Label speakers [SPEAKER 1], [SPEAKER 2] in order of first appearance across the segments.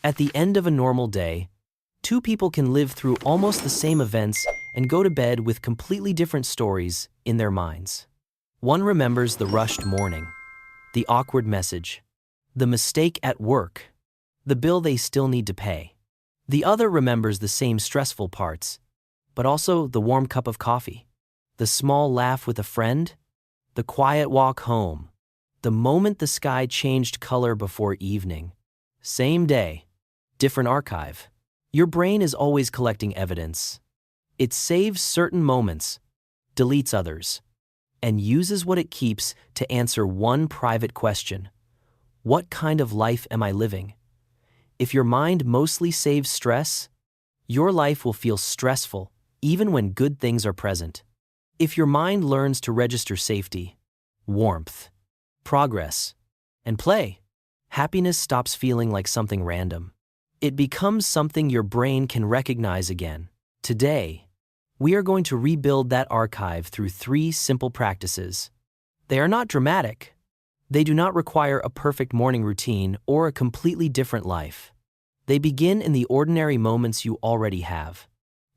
[SPEAKER 1] At the end of a normal day, two people can live through almost the same events and go to bed with completely different stories in their minds. One remembers the rushed morning, the awkward message, the mistake at work, the bill they still need to pay. The other remembers the same stressful parts, but also the warm cup of coffee, the small laugh with a friend, the quiet walk home, the moment the sky changed color before evening. Same day, different archive. Your brain is always collecting evidence. It saves certain moments, deletes others, and uses what it keeps to answer one private question: what kind of life am I living? If your mind mostly saves stress, your life will feel stressful even when good things are present. If your mind learns to register safety, warmth, progress, and play, happiness stops feeling like something random. It becomes something your brain can recognize again. Today, we are going to rebuild that archive through 3 simple practices. They are not dramatic. They do not require a perfect morning routine or a completely different life. They begin in the ordinary moments you already have.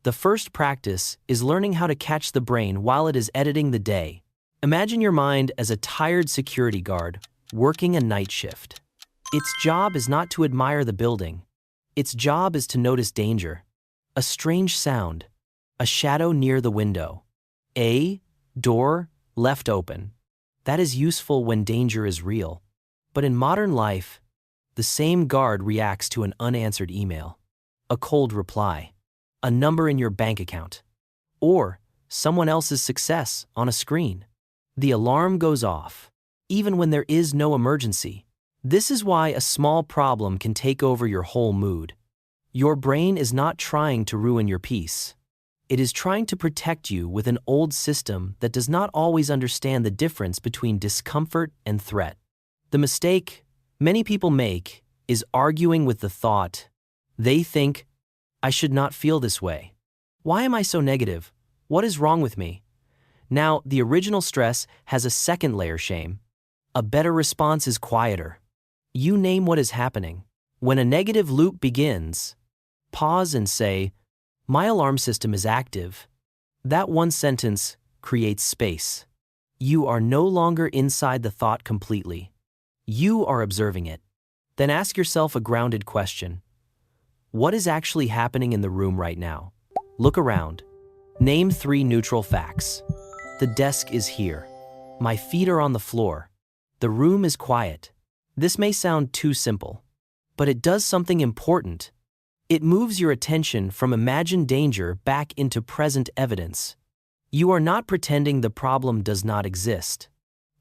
[SPEAKER 1] The first practice is learning how to catch the brain while it is editing the day. Imagine your mind as a tired security guard working a night shift. Its job is not to admire the building. Its job is to notice danger, a strange sound, a shadow near the window, a door left open. That is useful when danger is real. But in modern life, the same guard reacts to an unanswered email, a cold reply, a number in your bank account, or someone else's success on a screen. The alarm goes off, even when there is no emergency. This is why a small problem can take over your whole mood. Your brain is not trying to ruin your peace. It is trying to protect you with an old system that does not always understand the difference between discomfort and threat. The mistake many people make is arguing with the thought. They think, I should not feel this way. Why am I so negative? What is wrong with me? Now, the original stress has a second layer: shame. A better response is quieter. You name what is happening. When a negative loop begins, pause and say, my alarm system is active. That one sentence creates space. You are no longer inside the thought completely. You are observing it. Then ask yourself a grounded question. What is actually happening in the room right now? Look around. Name 3 neutral facts. The desk is here. My feet are on the floor. The room is quiet. This may sound too simple, but it does something important. It moves your attention from imagined danger back into present evidence. You are not pretending the problem does not exist.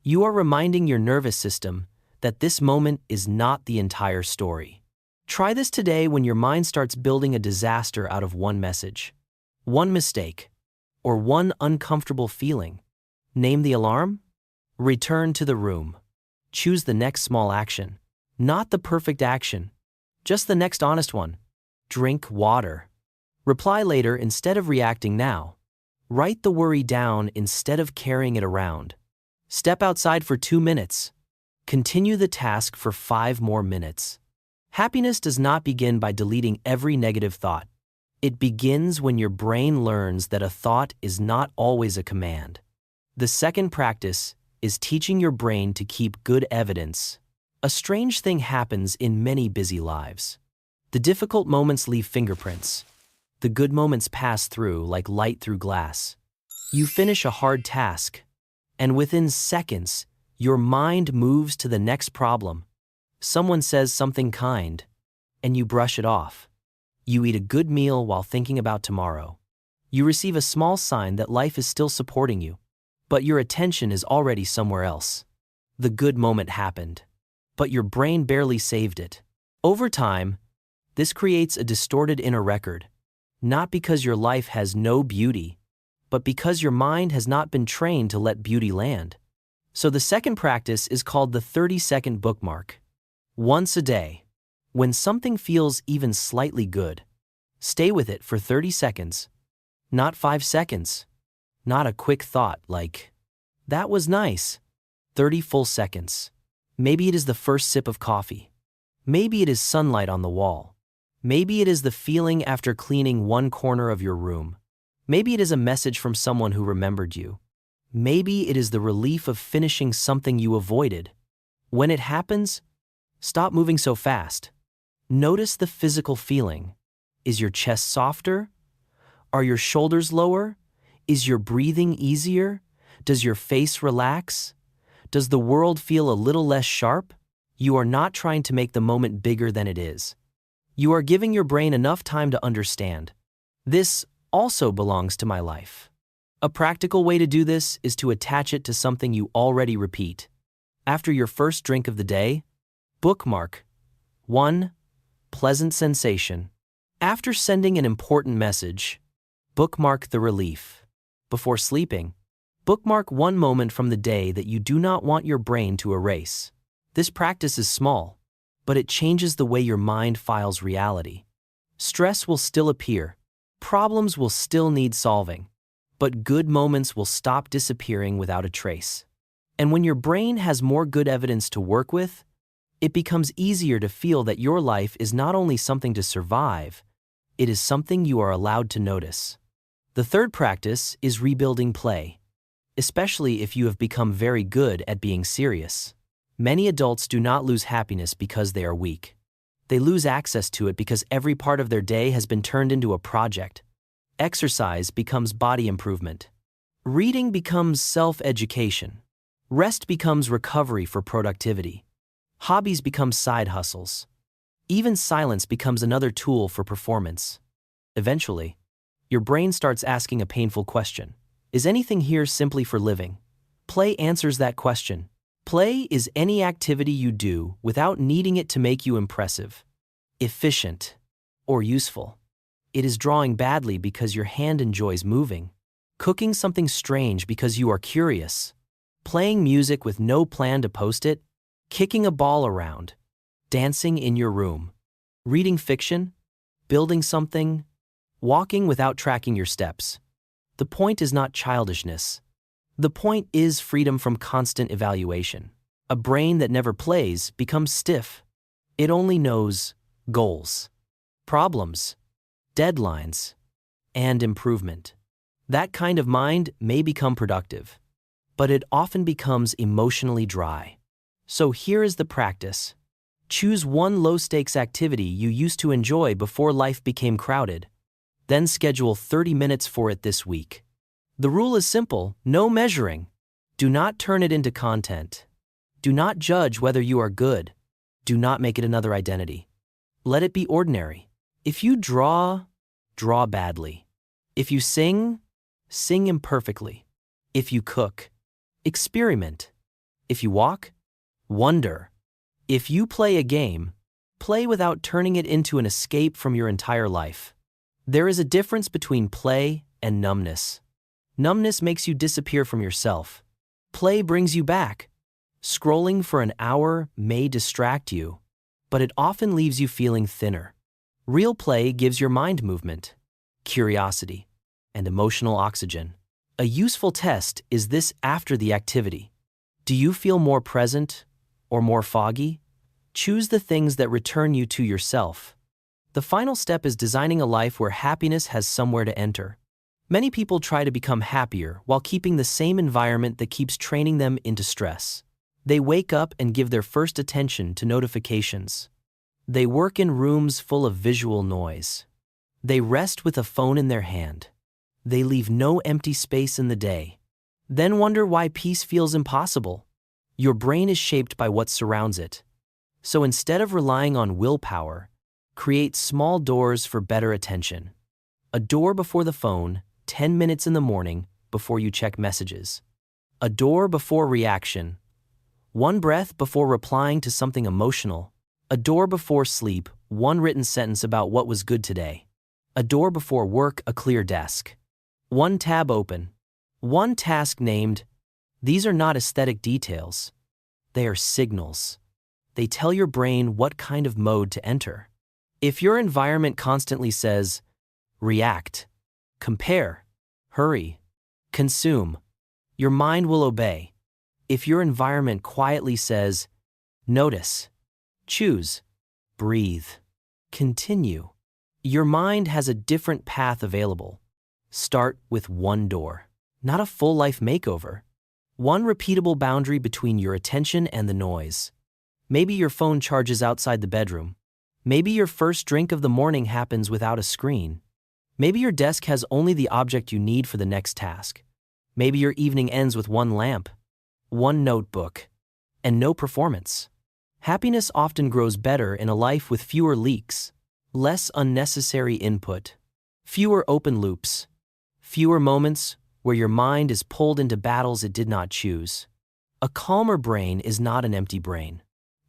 [SPEAKER 1] You are reminding your nervous system that this moment is not the entire story. Try this today when your mind starts building a disaster out of one message, one mistake, or one uncomfortable feeling. Name the alarm. Return to the room. Choose the next small action. Not the perfect action, just the next honest one. Drink water. Reply later instead of reacting now. Write the worry down instead of carrying it around. Step outside for 2 minutes. Continue the task for 5 more minutes. Happiness does not begin by deleting every negative thought. It begins when your brain learns that a thought is not always a command. The second practice is teaching your brain to keep good evidence. A strange thing happens in many busy lives. The difficult moments leave fingerprints. The good moments pass through like light through glass. You finish a hard task, and within seconds, your mind moves to the next problem. Someone says something kind, and you brush it off. You eat a good meal while thinking about tomorrow. You receive a small sign that life is still supporting you, but your attention is already somewhere else. The good moment happened, but your brain barely saved it. Over time, this creates a distorted inner record, not because your life has no beauty, but because your mind has not been trained to let beauty land. So the second practice is called the 30-second bookmark. Once a day, when something feels even slightly good, stay with it for 30 seconds, not 5 seconds. Not a quick thought like, that was nice. 30 full seconds. Maybe it is the first sip of coffee. Maybe it is sunlight on the wall. Maybe it is the feeling after cleaning one corner of your room. Maybe it is a message from someone who remembered you. Maybe it is the relief of finishing something you avoided. When it happens, stop moving so fast. Notice the physical feeling. Is your chest softer? Are your shoulders lower? Is your breathing easier? Does your face relax? Does the world feel a little less sharp? You are not trying to make the moment bigger than it is. You are giving your brain enough time to understand. This also belongs to my life. A practical way to do this is to attach it to something you already repeat. After your first drink of the day, bookmark 1. Pleasant sensation. After sending an important message, bookmark the relief. Before sleeping, bookmark one moment from the day that you do not want your brain to erase. This practice is small, but it changes the way your mind files reality. Stress will still appear, problems will still need solving, but good moments will stop disappearing without a trace. And when your brain has more good evidence to work with, it becomes easier to feel that your life is not only something to survive, it is something you are allowed to notice. The third practice is rebuilding play, especially if you have become very good at being serious. Many adults do not lose happiness because they are weak. They lose access to it because every part of their day has been turned into a project. Exercise becomes body improvement. Reading becomes self-education. Rest becomes recovery for productivity. Hobbies become side hustles. Even silence becomes another tool for performance. Eventually, your brain starts asking a painful question. Is anything here simply for living? Play answers that question. Play is any activity you do without needing it to make you impressive, efficient, or useful. It is drawing badly because your hand enjoys moving, cooking something strange because you are curious, playing music with no plan to post it, kicking a ball around, dancing in your room, reading fiction, building something, walking without tracking your steps. The point is not childishness. The point is freedom from constant evaluation. A brain that never plays becomes stiff. It only knows goals, problems, deadlines, and improvement. That kind of mind may become productive, but it often becomes emotionally dry. So here is the practice. Choose one low-stakes activity you used to enjoy before life became crowded. Then schedule 30 minutes for it this week. The rule is simple: no measuring. Do not turn it into content. Do not judge whether you are good. Do not make it another identity. Let it be ordinary. If you draw, draw badly. If you sing, sing imperfectly. If you cook, experiment. If you walk, wonder. If you play a game, play without turning it into an escape from your entire life. There is a difference between play and numbness. Numbness makes you disappear from yourself. Play brings you back. Scrolling for an hour may distract you, but it often leaves you feeling thinner. Real play gives your mind movement, curiosity, and emotional oxygen. A useful test is this after the activity. Do you feel more present or more foggy? Choose the things that return you to yourself. The final step is designing a life where happiness has somewhere to enter. Many people try to become happier while keeping the same environment that keeps training them into stress. They wake up and give their first attention to notifications. They work in rooms full of visual noise. They rest with a phone in their hand. They leave no empty space in the day. Then wonder why peace feels impossible. Your brain is shaped by what surrounds it. So instead of relying on willpower, create small doors for better attention. A door before the phone, 10 minutes in the morning before you check messages. A door before reaction. One breath before replying to something emotional. A door before sleep, one written sentence about what was good today. A door before work, a clear desk. One tab open. One task named. These are not aesthetic details. They are signals. They tell your brain what kind of mode to enter. If your environment constantly says, react, compare, hurry, consume, your mind will obey. If your environment quietly says, notice, choose, breathe, Continue. Your mind has a different path available. Start with one door, not a full life makeover. One repeatable boundary between your attention and the noise. Maybe your phone charges outside the bedroom. Maybe your first drink of the morning happens without a screen. Maybe your desk has only the object you need for the next task. Maybe your evening ends with one lamp, one notebook, and no performance. Happiness often grows better in a life with fewer leaks, less unnecessary input, fewer open loops, fewer moments where your mind is pulled into battles it did not choose. A calmer brain is not an empty brain.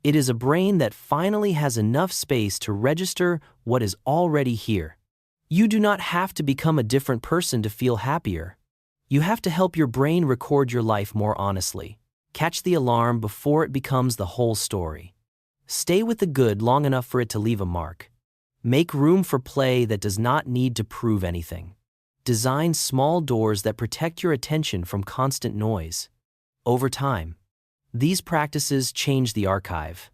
[SPEAKER 1] It is a brain that finally has enough space to register what is already here. You do not have to become a different person to feel happier. You have to help your brain record your life more honestly. Catch the alarm before it becomes the whole story. Stay with the good long enough for it to leave a mark. Make room for play that does not need to prove anything. Design small doors that protect your attention from constant noise. Over time, these practices change the archive.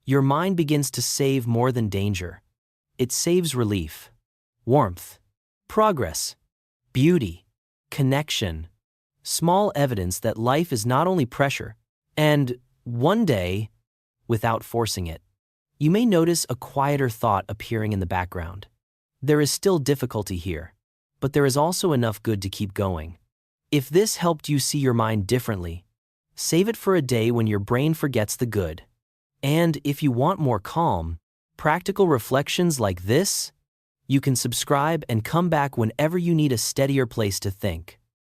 [SPEAKER 1] Your mind begins to save more than danger. It saves relief, warmth, progress, beauty, connection, small evidence that life is not only pressure, and one day, without forcing it, you may notice a quieter thought appearing in the background. There is still difficulty here, but there is also enough good to keep going. If this helped you see your mind differently, save it for a day when your brain forgets the good. And if you want more calm, practical reflections like this, you can subscribe and come back whenever you need a steadier place to think.